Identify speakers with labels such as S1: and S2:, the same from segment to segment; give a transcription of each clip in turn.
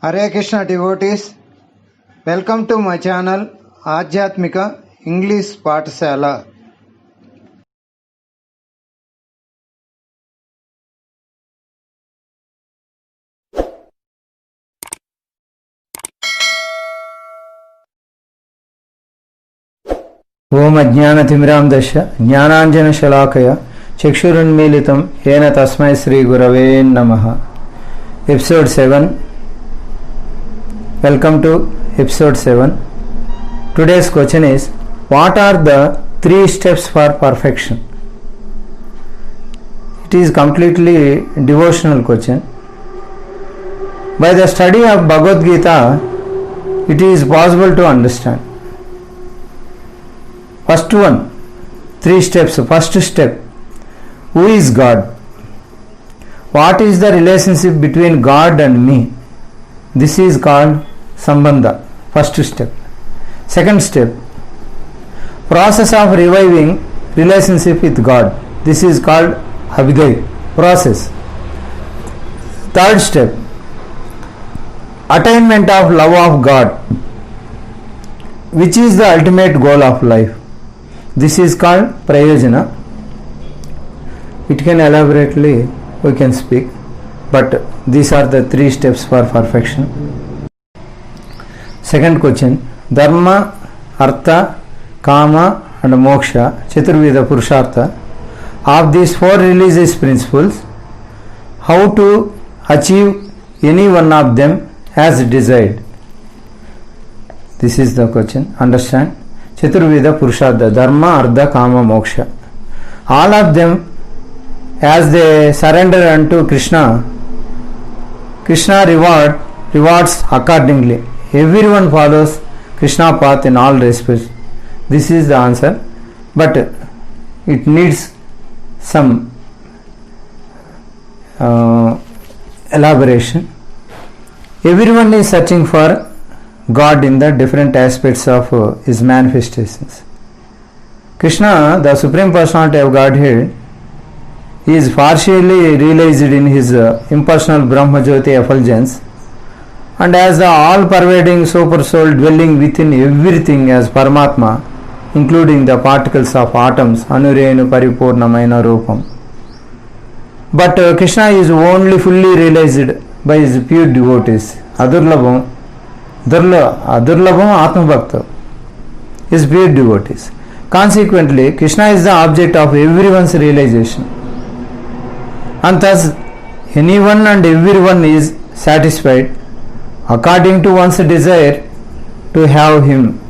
S1: Hare Krishna devotees, welcome to my channel Adhyatmika English Pathshala.
S2: ओम अज्ञानतिमिरान्धस्य ज्ञानाञ्जनशलाकया चक्षुरुन्मीलितं येन तस्मै श्रीगुरवे नमः. Episode 7. Welcome to Episode 7. Today's question is, what are the 3 steps for perfection? It is completely devotional question. By the study of Bhagavad Gita, it is possible to understand. First one, 3 steps. First step, who is God? What is the relationship between God and me? This is called Sambandha. First step. Second step, process of reviving relationship with God. This is called Abhidai process. Third step, attainment of love of God, which is the ultimate goal of life. This is called Prayojana. It can elaborately we can speak, but these are the 3 steps for perfection. Second question, Dharma, Artha, Kama and Moksha, Chaturveda Purushartha. Of these 4 religious principles, how to achieve any one of them as desired? This is the question. Understand? Chaturveda Purushartha, Dharma, Artha, Kama, Moksha. All of them, as they surrender unto Krishna, Krishna rewards accordingly. Everyone follows Krishna path in all respects. This is the answer, but it needs some elaboration. Everyone is searching for God in the different aspects of his manifestations. Krishna, the Supreme Personality of Godhead, is partially realized in his impersonal Brahma Jyoti effulgence, and as the all-pervading super soul dwelling within everything as Paramatma, including the particles of atoms, Anurenu Paripurnamaina Rupam. But Krishna is only fully realized by his pure devotees. Adurlabham Atma Bhakta, his pure devotees. Consequently, Krishna is the object of everyone's realization, and thus anyone and everyone is satisfied according to one's desire to have him.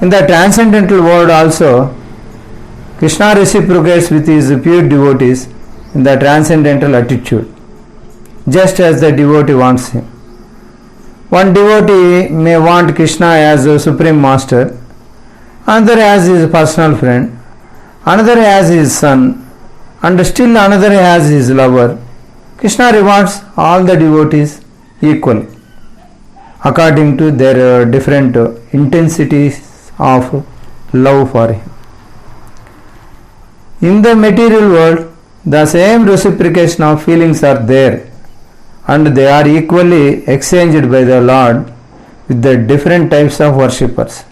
S2: In the transcendental world also, Krishna reciprocates with his pure devotees in the transcendental attitude, just as the devotee wants him. One devotee may want Krishna as a supreme master, another as his personal friend, another as his son, and still another as his lover. Krishna rewards all the devotees equally according to their different intensities of love for him. In the material world, the same reciprocation of feelings are there, and they are equally exchanged by the Lord with the different types of worshippers.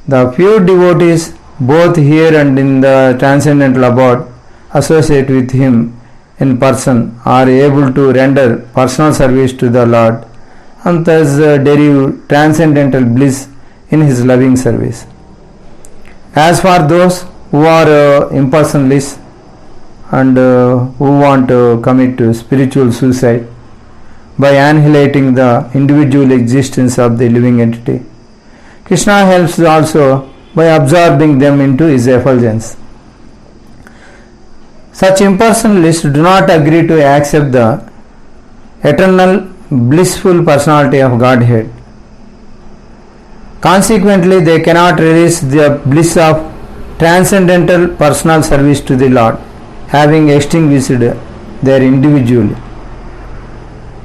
S2: The pure devotees, both here and in the transcendental abode, associate with him in person, are able to render personal service to the Lord, and thus derive transcendental bliss in his loving service. As for those who are impersonalists and who want to commit to spiritual suicide by annihilating the individual existence of the living entity, Krishna helps also by absorbing them into his effulgence. Such impersonalists do not agree to accept the eternal blissful personality of Godhead. Consequently, they cannot release the bliss of transcendental personal service to the Lord, having extinguished their individuality.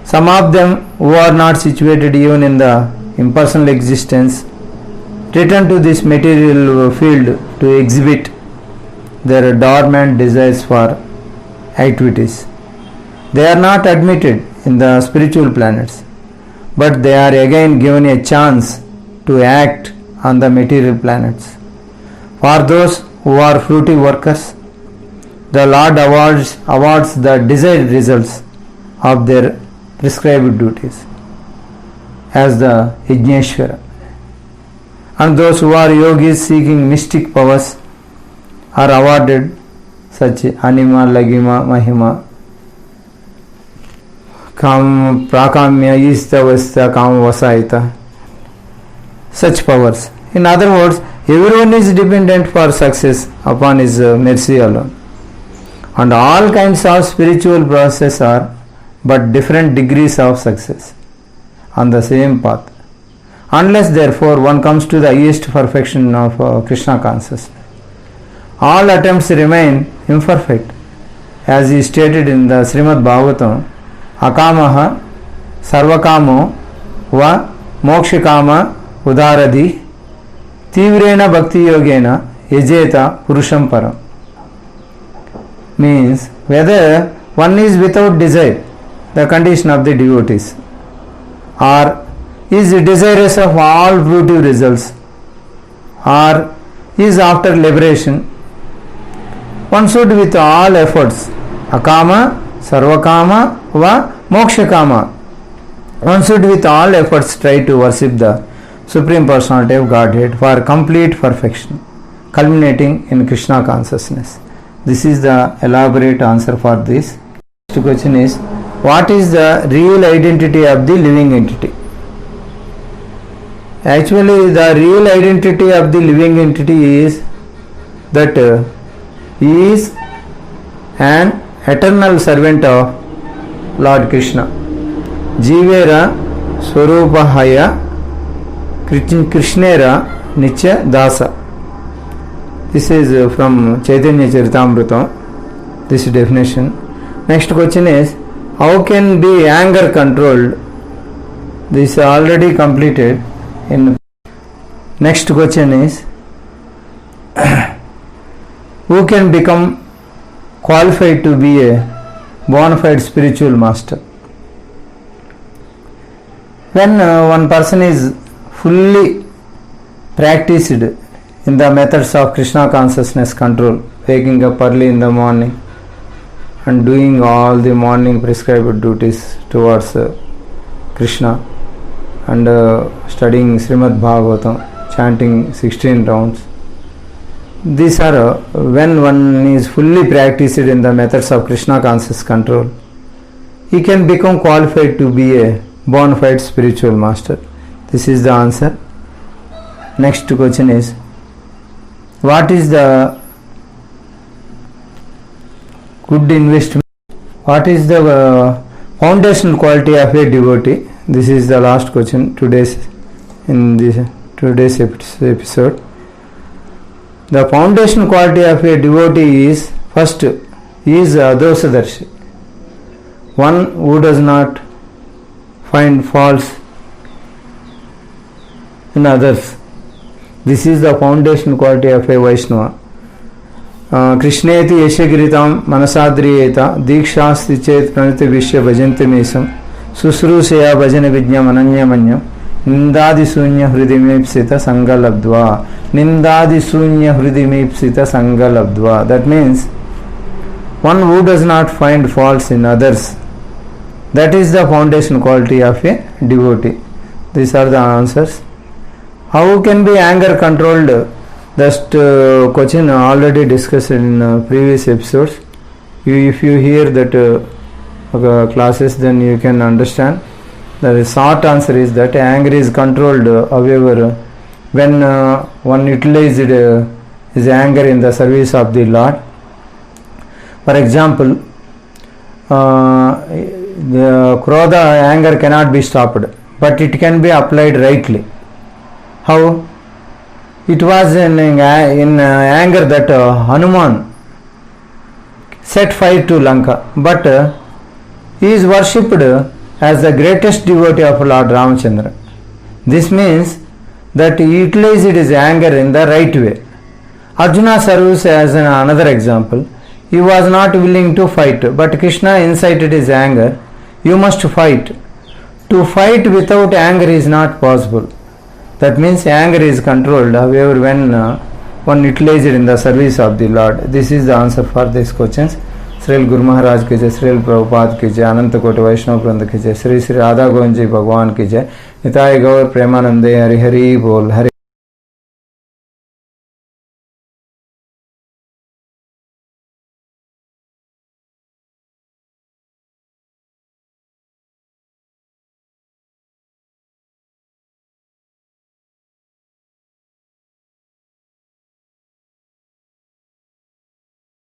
S2: Some of them who are not situated even in the impersonal existence return to this material field to exhibit their dormant desires for activities. They are not admitted in the spiritual planets, but they are again given a chance to act on the material planets. For those who are fruity workers, the Lord awards the desired results of their prescribed duties as the Yajneshwara. And those who are yogis seeking mystic powers are awarded such anima, lagima, mahima, kam, prakamya, istavasta, kamavasaita, such powers. In other words, everyone is dependent for success upon his mercy alone. And all kinds of spiritual processes are but different degrees of success on the same path. Unless therefore one comes to the highest perfection of Krishna consciousness, all attempts remain imperfect. As he stated in the Srimad Bhagavatam, akamaha sarvakamo va mokshikama udaradhi tivrena bhakti yogena yajeta purusham param. Means whether one is without desire, the condition of the devotees, or is desirous of all fruitive results, or is after liberation, one should with all efforts, akama, sarvakama, va mokshakama, one should with all efforts try to worship the Supreme Personality of Godhead for complete perfection, culminating in Krishna consciousness. This is the elaborate answer for this. Next question is, what is the real identity of the living entity? Actually, the real identity of the living entity is that he is an eternal servant of Lord Krishna. Jivera Swarupahaya Krishnera Nitya Dasa. This is from Chaitanya Charitamrita, this definition. Next question is, how can be anger controlled? This is already completed. Next question is, who can become qualified to be a bona fide spiritual master? When one person is fully practiced in the methods of Krishna consciousness control, waking up early in the morning and doing all the morning prescribed duties towards Krishna, and studying Srimad Bhagavatam, chanting 16 rounds. These are when one is fully practiced in the methods of Krishna conscious control, he can become qualified to be a bona fide spiritual master. This is the answer. Next question is, what is the good investment? What is the foundational quality of a devotee? This is the last question today's episode. The foundational quality of a devotee is, first, he is dosadarshi, one who does not find faults in others. This is the foundational quality of a Vaishnava. Krishneti yashagiritam manasadriyeta dikshasti chet praniti vishya bhajanti mesam susrusaya bhajana vidyam ananyamanyam nindadi sunya hridimepsita sangalabdva. Nindadi sunya hridimepsita sangalabdva. That means one who does not find faults in others. That is the foundation quality of a devotee. These are the answers. How can be anger controlled? That question already discussed in previous episodes. If you hear that classes, then you can understand. The short answer is that anger is controlled, however, when one utilized his anger in the service of the Lord. For example, the krodha, anger cannot be stopped, but it can be applied rightly. How? It was in anger that Hanuman set fire to Lanka, but he is worshipped as the greatest devotee of Lord Ramachandra. This means that he utilized his anger in the right way. Arjuna serves as another example. He was not willing to fight, but Krishna incited his anger. You must fight. To fight without anger is not possible. That means anger is controlled, however, when one utilized in the service of the Lord. This is the answer for these questions. Srila Guru Maharaj की जय, श्रील प्रभुपाद की जय, अनंत कोटि वैष्णव वृंद की जय, श्री श्री राधा गोविंद जी भगवान की जय, निताय गौर प्रेमानंदे हरि हरि बोल हरि।